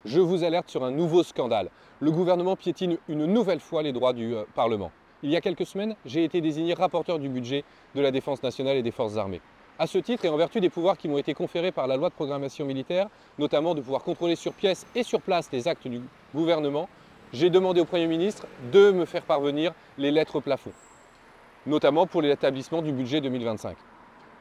Je vous alerte sur un nouveau scandale. Le gouvernement piétine une nouvelle fois les droits du Parlement. Il y a quelques semaines, j'ai été désigné rapporteur du budget de la Défense nationale et des Forces armées. À ce titre, et en vertu des pouvoirs qui m'ont été conférés par la loi de programmation militaire, notamment de pouvoir contrôler sur pièce et sur place les actes du gouvernement, j'ai demandé au Premier ministre de me faire parvenir les lettres plafond, notamment pour l'établissement du budget 2025.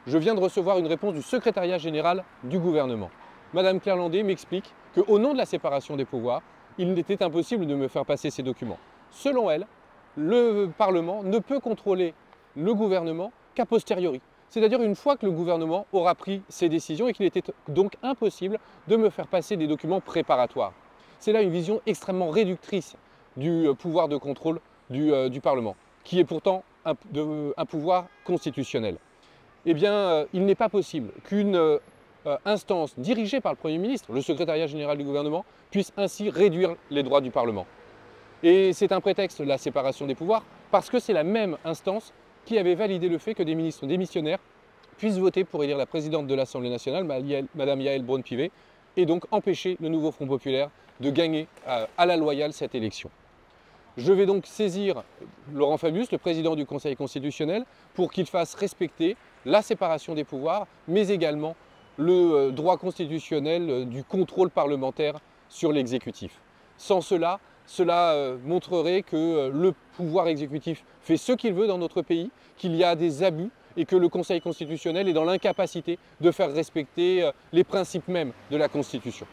Je viens de recevoir une réponse du secrétariat général du gouvernement. Madame Claire Landais m'explique qu'au nom de la séparation des pouvoirs, il était impossible de me faire passer ces documents. Selon elle, le Parlement ne peut contrôler le gouvernement qu'a posteriori. C'est-à-dire une fois que le gouvernement aura pris ses décisions et qu'il était donc impossible de me faire passer des documents préparatoires. C'est là une vision extrêmement réductrice du pouvoir de contrôle du Parlement, qui est pourtant un pouvoir constitutionnel. Eh bien, il n'est pas possible qu'une instance dirigée par le Premier ministre, le secrétariat général du gouvernement, puisse ainsi réduire les droits du Parlement. Et c'est un prétexte, la séparation des pouvoirs, parce que c'est la même instance qui avait validé le fait que des ministres démissionnaires puissent voter pour élire la présidente de l'Assemblée nationale, Madame Yaël Braun-Pivet, et donc empêcher le nouveau Front populaire de gagner à la loyale cette élection. Je vais donc saisir Laurent Fabius, le président du Conseil constitutionnel, pour qu'il fasse respecter la séparation des pouvoirs, mais également le droit constitutionnel du contrôle parlementaire sur l'exécutif. Sans cela, montrerait que le pouvoir exécutif fait ce qu'il veut dans notre pays, qu'il y a des abus et que le Conseil constitutionnel est dans l'incapacité de faire respecter les principes mêmes de la Constitution.